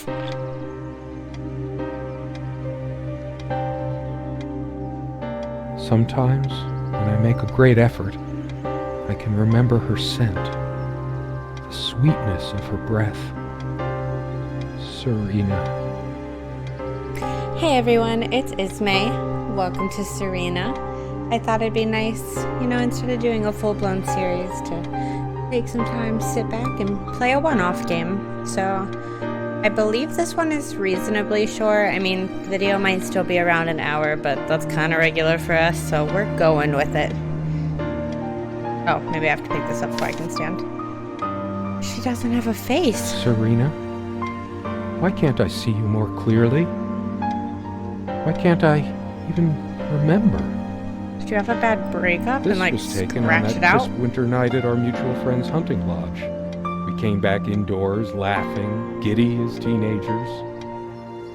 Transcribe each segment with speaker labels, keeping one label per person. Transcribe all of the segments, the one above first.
Speaker 1: life.
Speaker 2: Sometimes, when I make a great effort, I can remember her scent, the sweetness of her breath. Serena.
Speaker 1: Hey everyone, it's Ismaie. Welcome to Serena. I thought it'd be nice, instead of doing a full-blown series, to take some time, sit back, and play a one-off game. So, I believe this one is reasonably short. I mean, video might still be around an hour, but that's kind of regular for us, so we're going with it. Oh, maybe I have to pick this up before I can stand. She doesn't have a face.
Speaker 2: Serena? Why can't I see you more clearly? Why can't I even remember?
Speaker 1: Did you have a bad breakup
Speaker 2: This
Speaker 1: and
Speaker 2: was taken on
Speaker 1: scratch
Speaker 2: that
Speaker 1: it out?
Speaker 2: crisp winter night at our mutual friend's hunting lodge. We came back indoors, laughing, giddy as teenagers.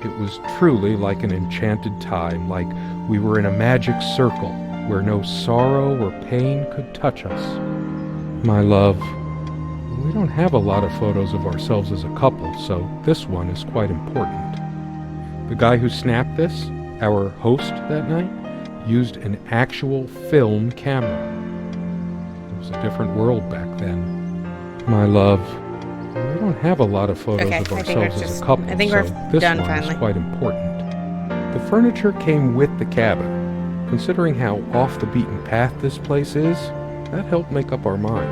Speaker 2: It was truly like an enchanted time, like we were in a magic circle where no sorrow or pain could touch us. My love, we don't have a lot of photos of ourselves as a couple, so this one is quite important. The guy who snapped this, our host that night, used an actual film camera. It was a different world back then. My love, we don't have a lot of photos of ourselves as a couple,
Speaker 1: I think
Speaker 2: so
Speaker 1: we're
Speaker 2: this
Speaker 1: done
Speaker 2: one
Speaker 1: finally.
Speaker 2: is quite important. The furniture came with the cabin. Considering how off the beaten path this place is, that helped make up our mind.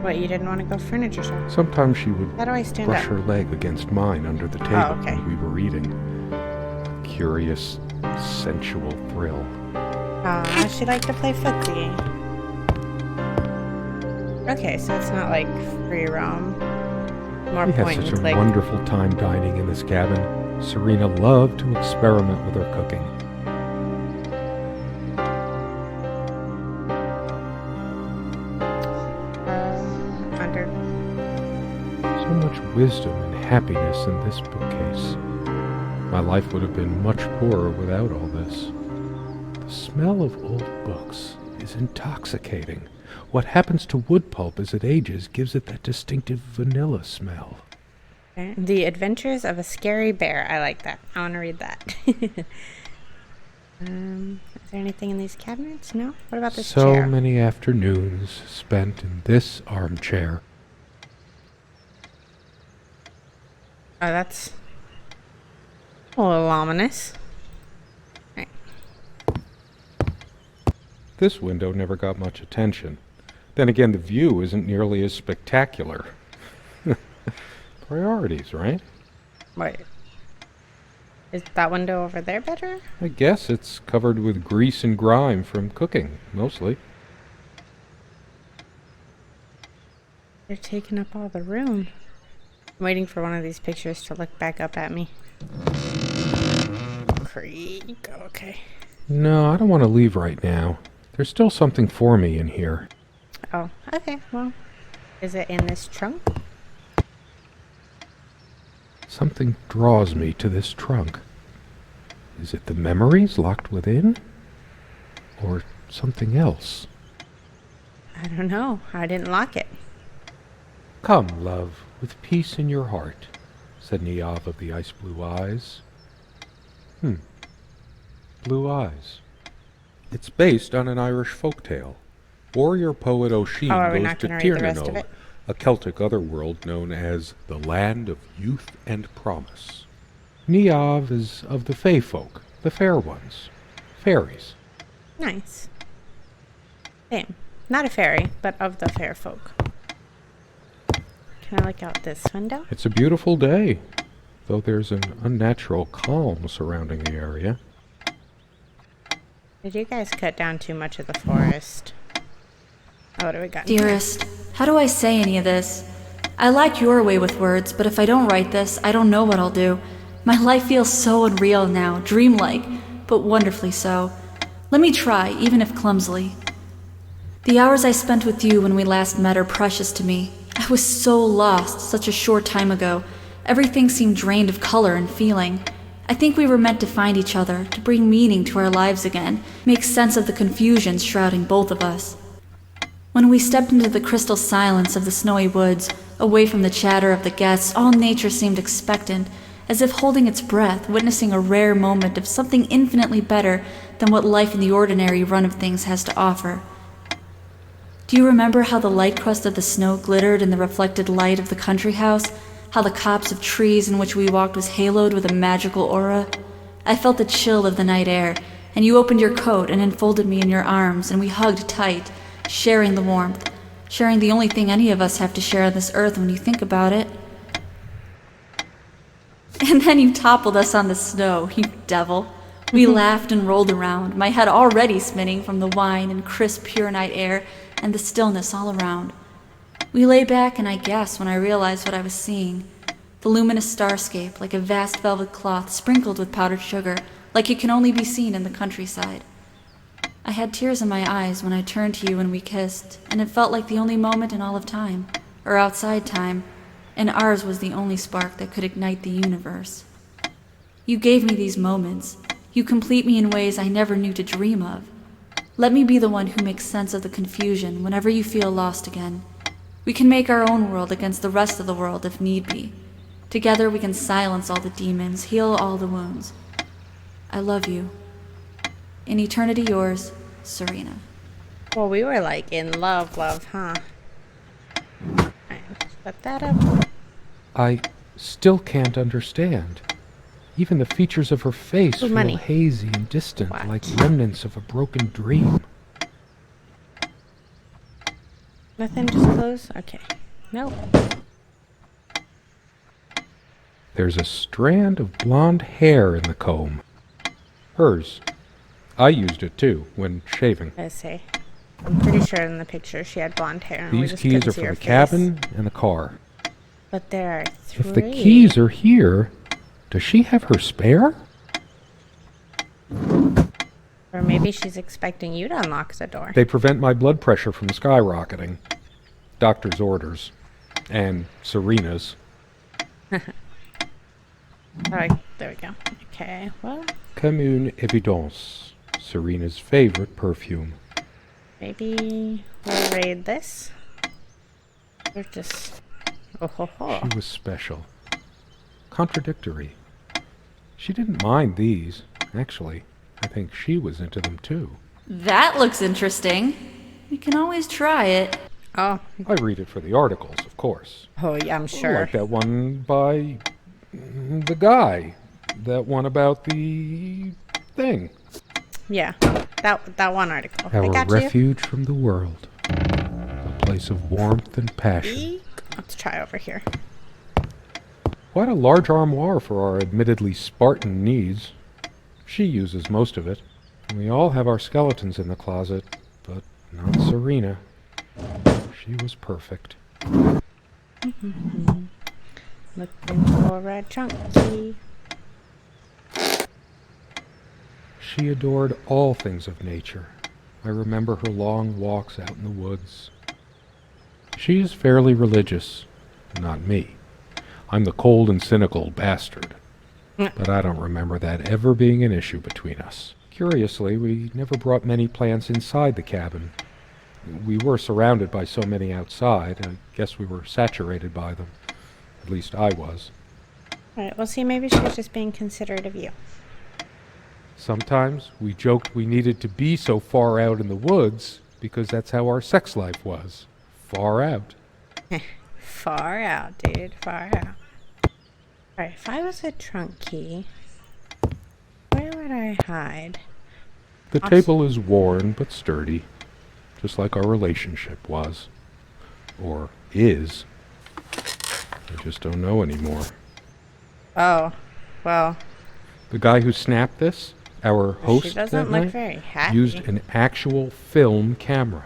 Speaker 1: What, you didn't want to go furniture shopping?
Speaker 2: Sometimes she would
Speaker 1: How do I stand
Speaker 2: brush
Speaker 1: up?
Speaker 2: her leg against mine under the table
Speaker 1: okay.
Speaker 2: when we were eating. A curious, sensual thrill.
Speaker 1: Aw, she liked to play footsie. Okay, so it's not like free roam. More
Speaker 2: We had
Speaker 1: point
Speaker 2: such
Speaker 1: and
Speaker 2: a
Speaker 1: click.
Speaker 2: wonderful time dining in this cabin. Serena loved to experiment with her cooking.
Speaker 1: Under.
Speaker 2: So much wisdom and happiness in this bookcase. My life would have been much poorer without all this. The smell of old books is intoxicating. What happens to wood pulp as it ages gives it that distinctive vanilla smell.
Speaker 1: Okay. The Adventures of a Scary Bear. I like that. I want to read that. Is there anything in these cabinets? No? What about this
Speaker 2: So
Speaker 1: chair?
Speaker 2: many afternoons spent in this armchair.
Speaker 1: Oh, that's a little ominous. Right.
Speaker 2: This window never got much attention. Then again, the view isn't nearly as spectacular. Priorities, right?
Speaker 1: Wait. Is that window over there better?
Speaker 2: I guess it's covered with grease and grime from cooking, mostly.
Speaker 1: They're taking up all the room. I'm waiting for one of these pictures to look back up at me. Creak. Okay.
Speaker 2: No, I don't want to leave right now. There's still something for me in here.
Speaker 1: Oh, okay. Well, is it in this trunk?
Speaker 2: Something draws me to this trunk. Is it the memories locked within? Or something else?
Speaker 1: I don't know. I didn't lock it.
Speaker 2: Come, love, with peace in your heart, said Niamh of the ice-blue eyes. Blue eyes. It's based on an Irish folktale. Warrior poet O'Sheen
Speaker 1: Oh, are we
Speaker 2: goes
Speaker 1: not
Speaker 2: to
Speaker 1: gonna read the rest of
Speaker 2: Tirnanog,
Speaker 1: it?
Speaker 2: a Celtic otherworld known as the Land of Youth and Promise. Niamh is of the Fey folk, the fair ones, fairies.
Speaker 1: Nice. Same. Not a fairy, but of the fair folk. Can I look out this window?
Speaker 2: It's a beautiful day, though there's an unnatural calm surrounding the area.
Speaker 1: Did you guys cut down too much of the forest? Oh, what do we got?
Speaker 3: Dearest, how do I say any of this? I like your way with words, but if I don't write this, I don't know what I'll do. My life feels so unreal now, dreamlike, but wonderfully so. Let me try, even if clumsily. The hours I spent with you when we last met are precious to me. I was so lost such a short time ago. Everything seemed drained of color and feeling. I think we were meant to find each other, to bring meaning to our lives again, make sense of the confusion shrouding both of us. When we stepped into the crystal silence of the snowy woods, Away from the chatter of the guests, all nature seemed expectant, as if holding its breath, witnessing a rare moment of something infinitely better than what life in the ordinary run of things has to offer. Do you remember how the light crust of the snow glittered in the reflected light of the country house? How the copse of trees in which we walked was haloed with a magical aura? I felt the chill of the night air, and you opened your coat and enfolded me in your arms, and we hugged tight, sharing the warmth, sharing the only thing any of us have to share on this earth when you think about it. And then you toppled us on the snow, you devil. We laughed and rolled around, my head already spinning from the wine and crisp, pure night air and the stillness all around. We lay back, and I gasped when I realized what I was seeing. The luminous starscape, like a vast velvet cloth sprinkled with powdered sugar, like it can only be seen in the countryside. I had tears in my eyes when I turned to you and we kissed, and it felt like the only moment in all of time, or outside time, and ours was the only spark that could ignite the universe. You gave me these moments. You complete me in ways I never knew to dream of. Let me be the one who makes sense of the confusion whenever you feel lost again. We can make our own world against the rest of the world if need be. Together we can silence all the demons, heal all the wounds. I love you. In eternity yours, Serena.
Speaker 1: Well, we were like in love, huh? Alright, let's put that up.
Speaker 2: I still can't understand. Even the features of her face
Speaker 1: Ooh,
Speaker 2: feel
Speaker 1: money.
Speaker 2: hazy and distant,
Speaker 1: What?
Speaker 2: like remnants of a broken dream.
Speaker 1: Nothing, just close? Okay. Nope.
Speaker 2: There's a strand of blonde hair in the comb. Hers. I used it too, when shaving.
Speaker 1: I say. I'm pretty sure in the picture she had blonde hair. And we
Speaker 2: These
Speaker 1: just
Speaker 2: keys
Speaker 1: couldn't
Speaker 2: are
Speaker 1: see
Speaker 2: for
Speaker 1: her
Speaker 2: the
Speaker 1: face.
Speaker 2: cabin and the car.
Speaker 1: But there are three.
Speaker 2: If the keys are here, does she have her spare?
Speaker 1: Or maybe she's expecting you to unlock the door.
Speaker 2: They prevent my blood pressure from skyrocketing. Doctor's orders. And Serena's.
Speaker 1: Alright, there we go. Okay, well,
Speaker 2: Comme une évidence. Serena's favorite perfume.
Speaker 1: maybe we'll raid this. Or just... Oh ho ho.
Speaker 2: She was special. Contradictory. She didn't mind these. Actually, I think she was into them too.
Speaker 3: That looks interesting. We can always try it.
Speaker 1: Oh.
Speaker 2: I read it for the articles, of course.
Speaker 1: Oh, yeah, I'm sure.
Speaker 2: Like that one by the guy. That one about the thing.
Speaker 1: Yeah, that one article. I
Speaker 2: Our
Speaker 1: got
Speaker 2: refuge from the world. A place of warmth and passion.
Speaker 1: you. Let's try over here.
Speaker 2: Quite a large armoire for our admittedly Spartan needs. She uses most of it. We all have our skeletons in the closet, but not Serena. She was perfect.
Speaker 1: Looking for a trunk key.
Speaker 2: She adored all things of nature. I remember her long walks out in the woods. She is fairly religious. Not me. I'm the cold and cynical bastard. But I don't remember that ever being an issue between us. Curiously, we never brought many plants inside the cabin. We were surrounded by so many outside, I guess we were saturated by them. At least I was.
Speaker 1: Alright, well, see, maybe she was just being considerate of you.
Speaker 2: Sometimes we joked we needed to be so far out in the woods because that's how our sex life was. Far out.
Speaker 1: Far out, dude. Far out. Alright, if I was a trunk key, where would I hide?
Speaker 2: The table is worn but sturdy, just like our relationship was. Or is. I just don't know anymore.
Speaker 1: Oh, well,
Speaker 2: The guy who snapped this, our host
Speaker 1: she doesn't
Speaker 2: that
Speaker 1: look
Speaker 2: night,
Speaker 1: very happy.
Speaker 2: used an actual film camera.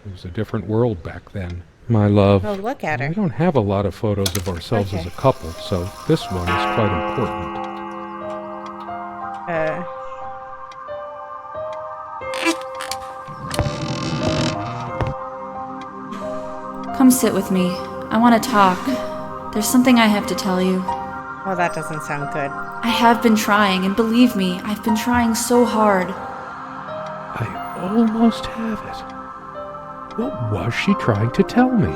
Speaker 2: It was a different world back then. My love,
Speaker 1: Oh, look at her.
Speaker 2: we don't have a lot of photos of ourselves as a couple, so this one is quite important.
Speaker 3: Come sit with me. I want to talk. There's something I have to tell you.
Speaker 1: Oh, that doesn't sound good.
Speaker 3: I have been trying, and believe me, I've been trying so hard.
Speaker 2: I almost have it. What was she trying to tell me?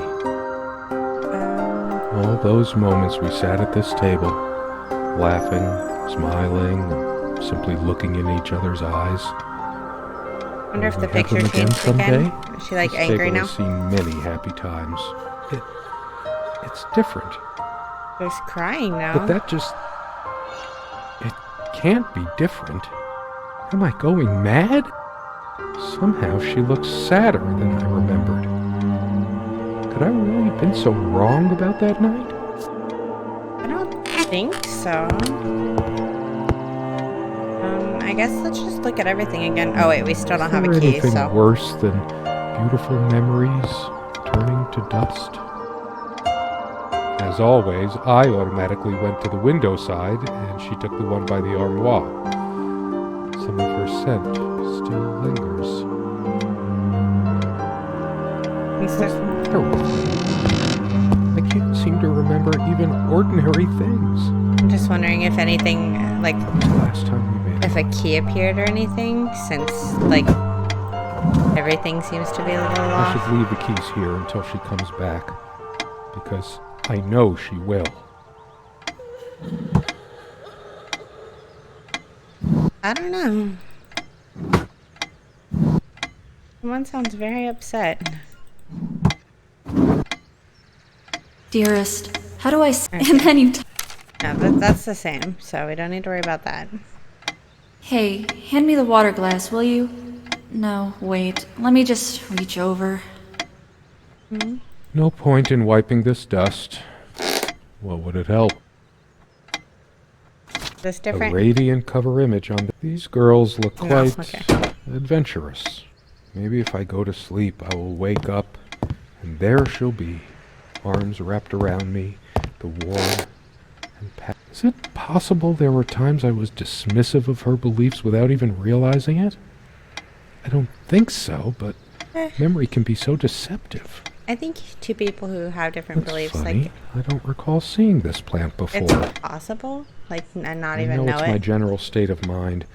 Speaker 2: All those moments we sat at this table, laughing, smiling, and simply looking in each other's eyes.
Speaker 1: I wonder if
Speaker 2: Will
Speaker 1: the
Speaker 2: we have
Speaker 1: picture
Speaker 2: them
Speaker 1: changed
Speaker 2: someday?
Speaker 1: again. Is she like
Speaker 2: This
Speaker 1: angry
Speaker 2: table
Speaker 1: now?
Speaker 2: has seen many happy times. It's different,
Speaker 1: There's crying now.
Speaker 2: but it can't be different. Am I going mad? Somehow she looks sadder than I remembered. Could I really have been so wrong about that night?
Speaker 1: I don't think so. I guess let's just look at everything again. Oh wait, we still don't have a
Speaker 2: Is there
Speaker 1: key,
Speaker 2: anything
Speaker 1: so.
Speaker 2: worse than beautiful memories turning to dust? As always, I automatically went to the window side, and she took the one by the armoire. Some of her scent still lingers.
Speaker 1: Is
Speaker 2: What's
Speaker 1: there-
Speaker 2: the matter with me? I can't seem to remember even ordinary things.
Speaker 1: I'm just wondering if anything, like,
Speaker 2: When was the last time we made
Speaker 1: if a key appeared or anything, since, like, everything seems to be a little
Speaker 2: I
Speaker 1: off.
Speaker 2: should leave the keys here until she comes back, because I know she will.
Speaker 1: I don't know. Someone sounds very upset.
Speaker 3: Dearest, how do I and then you
Speaker 1: No, that's the same, so we don't need to worry about that.
Speaker 3: Hey, hand me the water glass, will you? No, wait. Let me just reach over.
Speaker 2: No point in wiping this dust. What would it help?
Speaker 1: Is this
Speaker 2: A
Speaker 1: different?
Speaker 2: radiant cover image on these girls look
Speaker 1: No,
Speaker 2: quite
Speaker 1: okay.
Speaker 2: adventurous. Maybe if I go to sleep, I will wake up, and there she'll be, arms wrapped around me, the warm and Is it possible there were times I was dismissive of her beliefs without even realizing it? I don't think so, but memory can be so deceptive.
Speaker 1: I think two people who have different
Speaker 2: That's
Speaker 1: beliefs,
Speaker 2: funny. I don't recall seeing this plant before.
Speaker 1: it's possible, like, and not
Speaker 2: I
Speaker 1: even
Speaker 2: know
Speaker 1: know
Speaker 2: it's
Speaker 1: it.
Speaker 2: my general state of mind,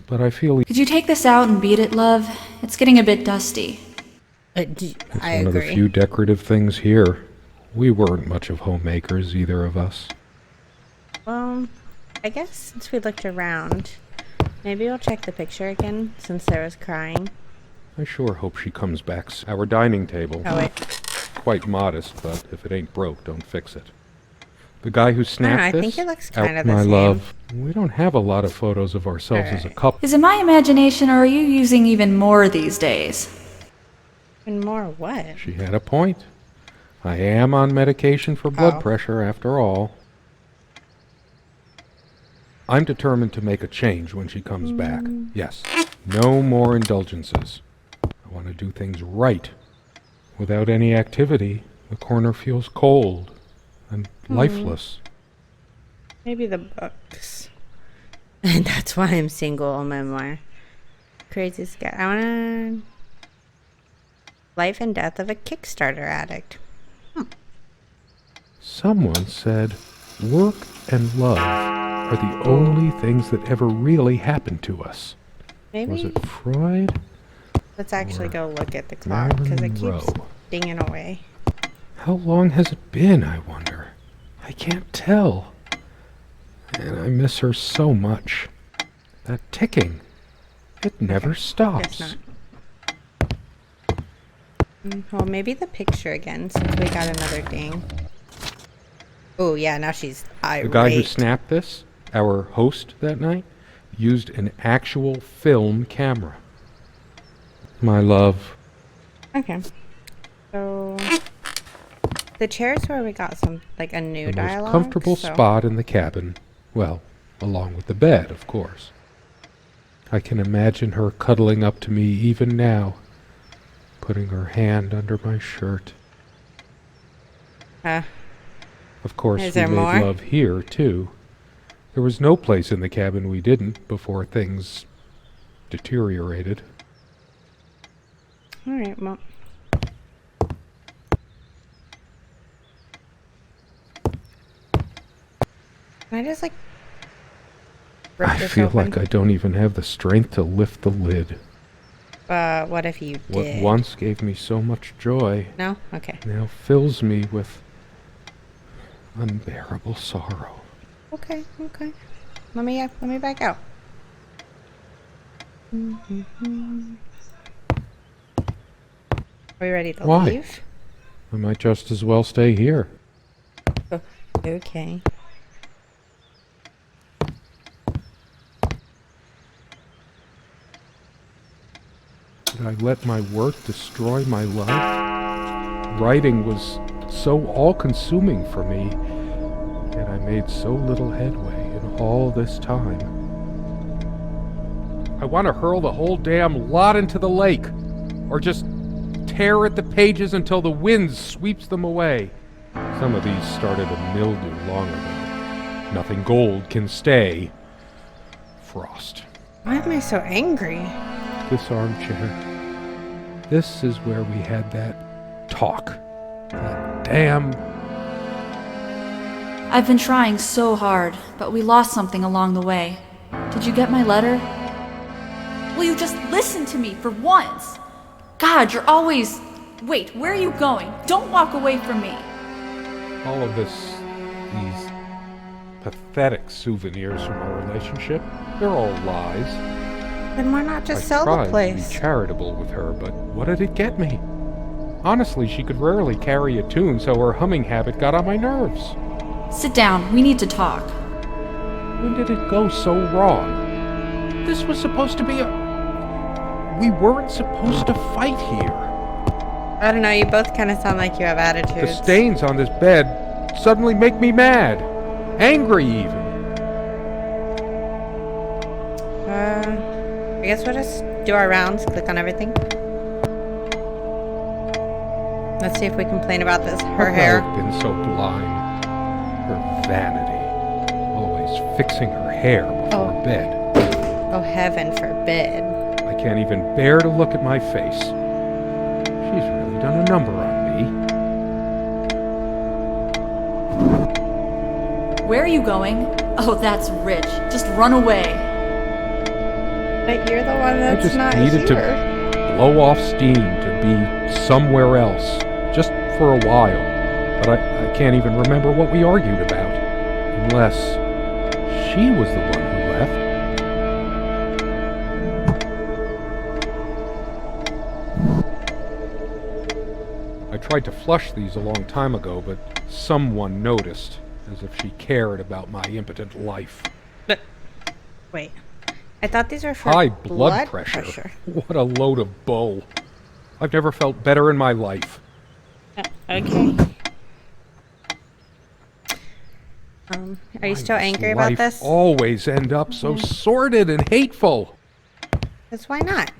Speaker 2: but I feel
Speaker 3: Could you take this out and beat it, love? It's getting a bit dusty.
Speaker 2: it's
Speaker 1: I
Speaker 2: one of the
Speaker 1: agree.
Speaker 2: few decorative things here. We weren't much of homemakers, either of us.
Speaker 1: Well, I guess since we looked around, maybe we'll check the picture again, since there was crying.
Speaker 2: I sure hope she comes back. Our dining table.
Speaker 1: Oh, wait.
Speaker 2: Quite modest, but if it ain't broke, don't fix it. The guy who snapped
Speaker 1: I
Speaker 2: this?
Speaker 1: think it looks
Speaker 2: out,
Speaker 1: kind of the
Speaker 2: my
Speaker 1: same.
Speaker 2: love. We don't have a lot of photos of ourselves as a
Speaker 1: Alright.
Speaker 2: couple.
Speaker 3: Is it my imagination, or are you using even more these days?
Speaker 1: And more what?
Speaker 2: She had a point. I am on medication for blood
Speaker 1: Oh.
Speaker 2: pressure, after all. I'm determined to make a change when she comes back. Yes. No more indulgences. I want to do things right. Without any activity, the corner feels cold and lifeless.
Speaker 1: Maybe the books. And that's why I'm single, memoir. Crazy scat. I wanna... Life and Death of a Kickstarter Addict.
Speaker 2: Someone said, work and love are the only things that ever really happen to us.
Speaker 1: Maybe?
Speaker 2: Was it Freud?
Speaker 1: Let's actually go look at the clock, because it
Speaker 2: Marilyn
Speaker 1: keeps
Speaker 2: Monroe.
Speaker 1: dinging away.
Speaker 2: How long has it been, I wonder? I can't tell. And I miss her so much. That ticking. It never
Speaker 1: Guess
Speaker 2: stops.
Speaker 1: not. Well, maybe the picture again, since we got another ding. Oh, yeah, now she's irate.
Speaker 2: The guy who snapped this, our host that night, used an actual film camera. My love.
Speaker 1: Okay. So... The chair's where we got some, like, a new
Speaker 2: The
Speaker 1: dialogue.
Speaker 2: most comfortable
Speaker 1: so-
Speaker 2: spot in the cabin. Well, along with the bed, of course. I can imagine her cuddling up to me even now, putting her hand under my shirt. Of course,
Speaker 1: Is
Speaker 2: we
Speaker 1: there
Speaker 2: made
Speaker 1: more?
Speaker 2: love here, too. There was no place in the cabin we didn't before things deteriorated.
Speaker 1: Alright, well. Can I just, like, rip
Speaker 2: I
Speaker 1: this
Speaker 2: feel
Speaker 1: open?
Speaker 2: like I don't even have the strength to lift the lid.
Speaker 1: What if you
Speaker 2: What
Speaker 1: did?
Speaker 2: once gave me so much joy
Speaker 1: No? Okay.
Speaker 2: now fills me with unbearable sorrow.
Speaker 1: Okay. Let me back out. Are we ready to
Speaker 2: Why?
Speaker 1: leave?
Speaker 2: I might just as well stay here.
Speaker 1: Okay.
Speaker 2: Did I let my work destroy my life? Writing was so all-consuming for me, yet I made so little headway in all this time. I want to hurl the whole damn lot into the lake, or just tear at the pages until the wind sweeps them away. Some of these started to mildew long ago. Nothing gold can stay. Frost.
Speaker 1: Why am I so angry?
Speaker 2: This armchair. This is where we had that talk. That damn...
Speaker 3: I've been trying so hard, but we lost something along the way. Did you get my letter? Will you just listen to me for once? God, you're always... Wait, where are you going? Don't walk away from me.
Speaker 2: All of these pathetic souvenirs from our relationship, they're all lies.
Speaker 1: Then why not just
Speaker 2: I
Speaker 1: sell
Speaker 2: tried
Speaker 1: the place?
Speaker 2: to be charitable with her, but what did it get me? Honestly, she could rarely carry a tune, so her humming habit got on my nerves.
Speaker 3: Sit down, we need to talk.
Speaker 2: When did it go so wrong? This was supposed to be a... We weren't supposed to fight here.
Speaker 1: I don't know, you both kind of sound like you have
Speaker 2: The
Speaker 1: attitudes.
Speaker 2: stains on this bed suddenly make me mad. Angry, even.
Speaker 1: I guess we'll just do our rounds, click on everything. Let's see if we complain about this. Her hair.
Speaker 2: I've been so blind. Her vanity. Always fixing her hair before bed.
Speaker 1: Oh, heaven forbid.
Speaker 2: I can't even bear to look at my face. She's really done a number on me.
Speaker 3: Where are you going? Oh, that's rich. Just run away.
Speaker 1: But you're the one
Speaker 2: I
Speaker 1: that's
Speaker 2: just
Speaker 1: not
Speaker 2: needed
Speaker 1: here.
Speaker 2: to blow off steam, to be somewhere else, just for a while. But I can't even remember what we argued about. Unless she was the one who left. I tried to flush these a long time ago, but someone noticed, as if she cared about my impotent life.
Speaker 1: But, wait. I thought these were for
Speaker 2: High blood pressure. What a load of bull. I've never felt better in my life.
Speaker 1: Okay. Are you still angry about
Speaker 2: Life
Speaker 1: this?
Speaker 2: always end up so sordid and hateful.
Speaker 1: Because why not?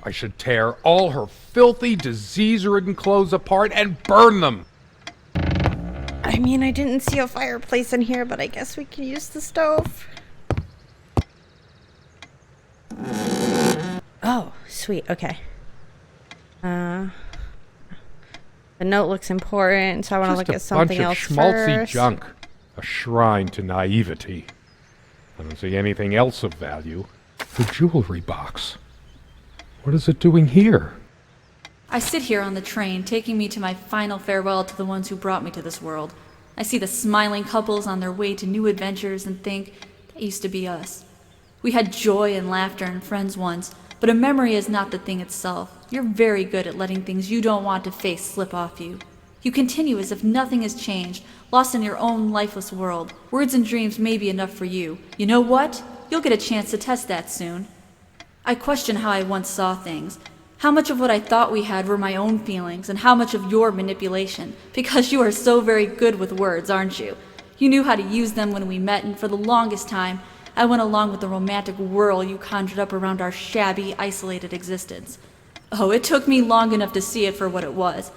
Speaker 2: I should tear all her filthy, disease-ridden clothes apart and burn them.
Speaker 1: I mean, I didn't see a fireplace in here, but I guess we can use the stove. Oh, sweet. Okay. The note looks important, so I want to look at something else
Speaker 2: Just a bunch of schmaltzy
Speaker 1: first.
Speaker 2: junk. A shrine to naivety. I don't see anything else of value. The jewelry box. What is it doing here?
Speaker 3: I sit here on the train, taking me to my final farewell to the ones who brought me to this world. I see the smiling couples on their way to new adventures and think, that used to be us. We had joy and laughter and friends once, but a memory is not the thing itself. You're very good at letting things you don't want to face slip off you. You continue as if nothing has changed, lost in your own lifeless world. Words and dreams may be enough for you. You know what? You'll get a chance to test that soon. I question how I once saw things. How much of what I thought we had were my own feelings, and how much of your manipulation, because you are so very good with words, aren't you? You knew how to use them when we met, and for the longest time, I went along with the romantic whirl you conjured up around our shabby, isolated existence. Oh, it took me long enough to see it for what it was.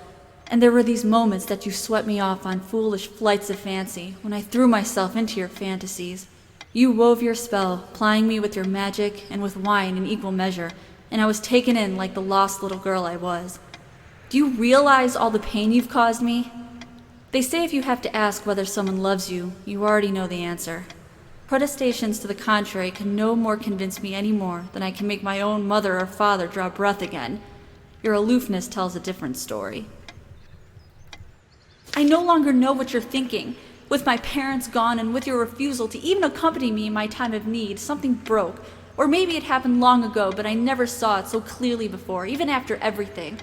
Speaker 3: And there were these moments that you swept me off on foolish flights of fancy, when I threw myself into your fantasies. You wove your spell, plying me with your magic and with wine in equal measure, and I was taken in like the lost little girl I was. Do you realize all the pain you've caused me? They say if you have to ask whether someone loves you, you already know the answer. Protestations to the contrary can no more convince me any more than I can make my own mother or father draw breath again. Your aloofness tells a different story. I no longer know what you're thinking. With my parents gone and with your refusal to even accompany me in my time of need, something broke. Or maybe it happened long ago, but I never saw it so clearly before, even after everything.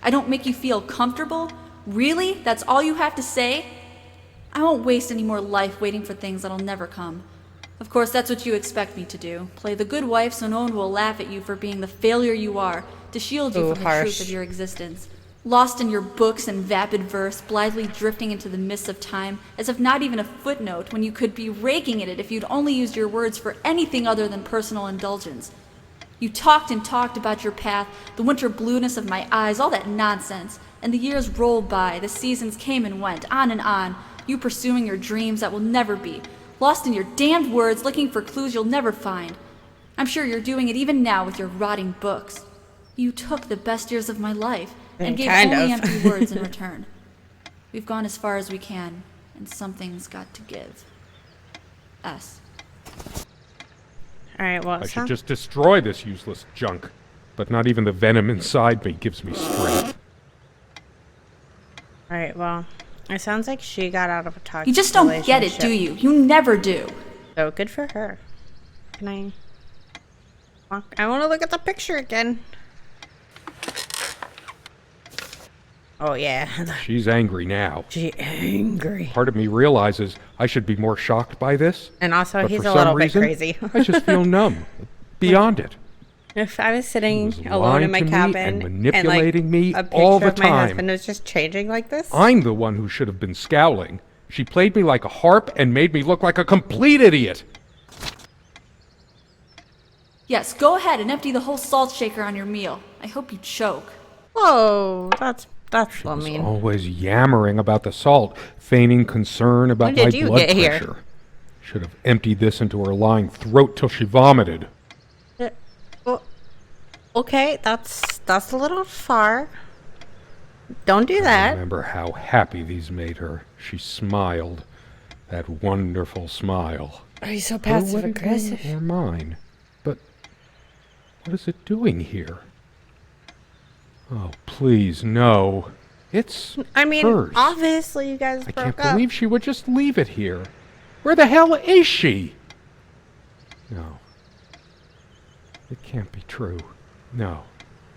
Speaker 3: I don't make you feel comfortable? Really? That's all you have to say? I won't waste any more life waiting for things that'll never come. Of course, that's what you expect me to do. Play the good wife so no one will laugh at you for being the failure you are, to shield you from the truth of your existence. Lost in your books and vapid verse, blithely drifting into the mists of time, as if not even a footnote, when you could be raking at it if you'd only used your words for anything other than personal indulgence. You talked and talked about your path, the winter blueness of my eyes, all that nonsense. And the years rolled by, the seasons came and went, on, you pursuing your dreams that will never be, lost in your damned words, looking for clues you'll never find. I'm sure you're doing it even now with your rotting books. You took the best years of my life, and gave only empty words in return. We've gone as far as we can, and something's got to give. Us.
Speaker 1: Alright, well,
Speaker 2: I should just destroy this useless junk. But not even the venom inside me gives me strength.
Speaker 1: Alright, well, it sounds like she got out of a toxic
Speaker 3: You just don't get it, do you? You never do.
Speaker 1: So good for her. Can I walk? I want to look at the picture again. Oh, yeah.
Speaker 2: She's angry now.
Speaker 1: She's angry.
Speaker 2: Part of me realizes I should be more shocked by this.
Speaker 1: And also,
Speaker 2: but
Speaker 1: he's
Speaker 2: for
Speaker 1: a
Speaker 2: some
Speaker 1: little
Speaker 2: reason,
Speaker 1: bit crazy.
Speaker 2: I just feel numb. Beyond it.
Speaker 1: If I was sitting
Speaker 2: He was
Speaker 1: alone in my
Speaker 2: lying to me
Speaker 1: cabin
Speaker 2: and manipulating me
Speaker 1: a picture
Speaker 2: all the
Speaker 1: of my
Speaker 2: time.
Speaker 1: husband was just changing like this.
Speaker 2: I'm the one who should have been scowling. She played me like a harp and made me look like a complete idiot.
Speaker 3: Yes, go ahead and empty the whole salt shaker on your meal. I hope you choke.
Speaker 1: Whoa, that's
Speaker 2: She
Speaker 1: well
Speaker 2: was
Speaker 1: mean.
Speaker 2: always yammering about the salt, feigning concern about
Speaker 1: When
Speaker 2: my
Speaker 1: did you
Speaker 2: blood
Speaker 1: get here?
Speaker 2: pressure. Should have emptied this into her lying throat till she vomited.
Speaker 1: Well, okay, that's a little far. Don't do
Speaker 2: I
Speaker 1: that.
Speaker 2: remember how happy these made her. She smiled. That wonderful smile.
Speaker 1: Are you so
Speaker 2: Her
Speaker 1: passive
Speaker 2: wedding ring
Speaker 1: aggressive?
Speaker 2: or mine. But what is it doing here? Oh, please, no. It's
Speaker 1: I mean,
Speaker 2: hers.
Speaker 1: obviously you guys
Speaker 2: I
Speaker 1: broke
Speaker 2: can't
Speaker 1: up.
Speaker 2: believe she would just leave it here. Where the hell is she? No. It can't be true. No.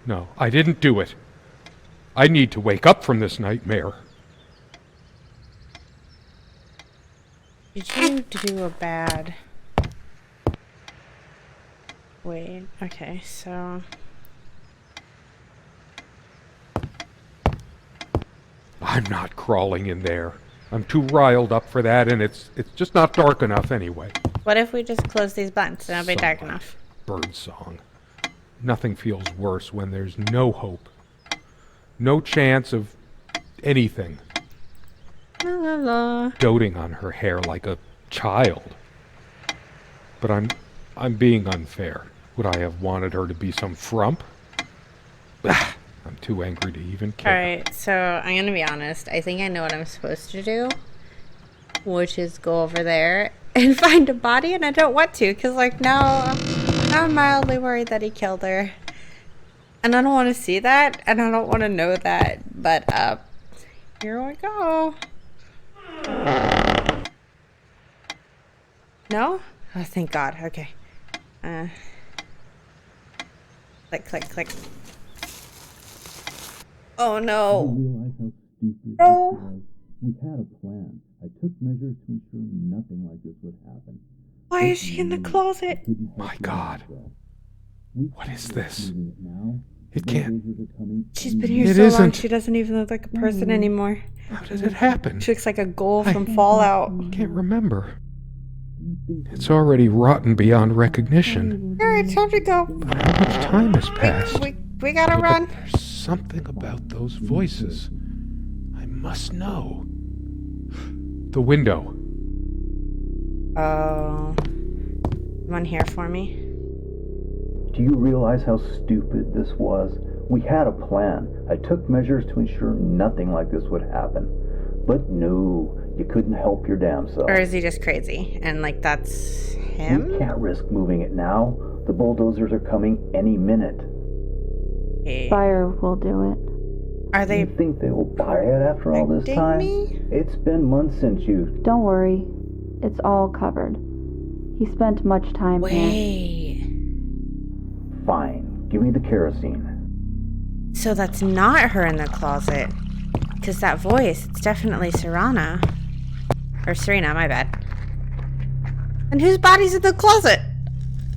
Speaker 2: No, I didn't do it. I need to wake up from this nightmare.
Speaker 1: Did you do a bad... Wait, okay, so...
Speaker 2: I'm not crawling in there. I'm too riled up for that, and it's just not dark enough anyway.
Speaker 1: What if we just close these blinds and it'll be dark
Speaker 2: Sunlight,
Speaker 1: enough?
Speaker 2: Bird song. Nothing feels worse when there's no hope. No chance of anything.
Speaker 1: La la la.
Speaker 2: Doting on her hair like a child. But I'm being unfair. Would I have wanted her to be some frump? I'm too angry to even care.
Speaker 1: Alright, so I'm gonna be honest. I think I know what I'm supposed to do, which is go over there and find a body, and I don't want to, because, like, now I'm mildly worried that he killed her. And I don't want to see that, and I don't want to know that, but, here we go. No? Oh, thank God. Okay. Click, click, click. Oh, no.
Speaker 4: Realize how stupid
Speaker 1: No.
Speaker 4: this was. We had a plan. I took measures to ensure nothing like this would happen.
Speaker 1: Why is she in the closet?
Speaker 2: My God. What is this? It
Speaker 4: It
Speaker 2: can't.
Speaker 1: She's been here
Speaker 2: It
Speaker 1: so long,
Speaker 2: isn't.
Speaker 1: she doesn't even look like a person anymore.
Speaker 2: How did it happen?
Speaker 1: She looks like a ghoul from Fallout.
Speaker 2: Can't remember. It's already rotten beyond recognition.
Speaker 1: Alright, time to go.
Speaker 2: But how much time has passed?
Speaker 1: We gotta run.
Speaker 2: There's something about those voices. I must know. The window.
Speaker 1: Oh. One here for me.
Speaker 4: Do you realize how stupid this was? We had a plan. I took measures to ensure nothing like this would happen. But no, you couldn't help your damn self.
Speaker 1: Or is he just crazy? And, like, that's him?
Speaker 4: We can't risk moving it now. The bulldozers are coming any minute.
Speaker 1: Okay.
Speaker 3: Fire will do it.
Speaker 1: Are they
Speaker 4: You think they will buy it after all this
Speaker 1: protecting
Speaker 4: time?
Speaker 1: me?
Speaker 4: It's been months since you...
Speaker 3: Don't worry. It's all covered. He spent much time here.
Speaker 1: Wait.
Speaker 4: Fine. Give me the kerosene.
Speaker 1: So that's not her in the closet. Because that voice, it's definitely Serena. Or Serena, my bad. And whose body's in the closet?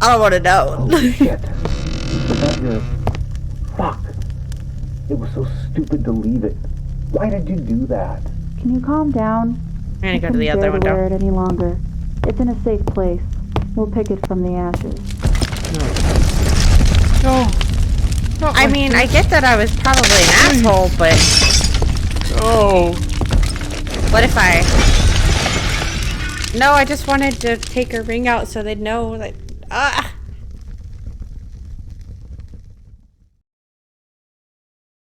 Speaker 1: I don't want to know.
Speaker 4: Oh, shit. Forgot your... Fuck. It was so stupid to leave it. Why did you do that?
Speaker 3: Can you calm down?
Speaker 1: I'm gonna go to the
Speaker 3: I
Speaker 1: other
Speaker 3: can't bear to
Speaker 1: window.
Speaker 3: wear it any longer. It's in a safe place. We'll pick it from the ashes.
Speaker 2: No.
Speaker 1: I mean, I get that I was probably an asshole, but
Speaker 2: Oh.
Speaker 1: what if I... No, I just wanted to take her ring out so they'd know that... Ah!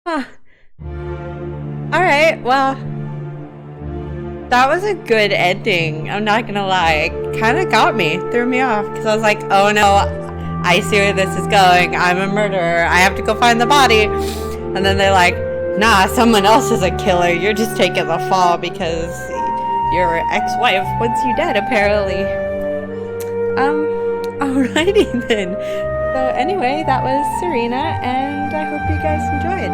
Speaker 1: Huh. Alright, well... That was a good ending, I'm not gonna lie. It kind of got me, threw me off, because I was like, oh no, I see where this is going. I'm a murderer. I have to go find the body. And then they're like, nah, someone else is a killer. You're just taking the fall because your ex-wife wants you dead, apparently. Alrighty then. So anyway, that was Serena, and I hope you guys enjoyed.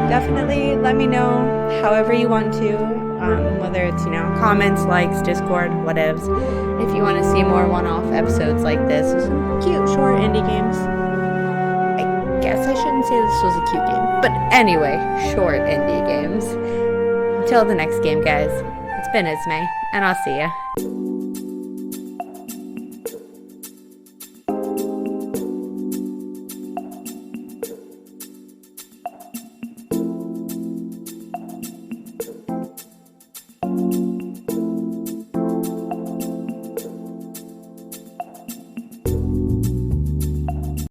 Speaker 1: Definitely let me know however you want to, whether it's, comments, likes, Discord, whatevs. If you want to see more one-off episodes like this, with some cute, short indie games. I guess I shouldn't say this was a cute game, but anyway, short indie games. Until the next game, guys, it's been Ismaie, and I'll see ya.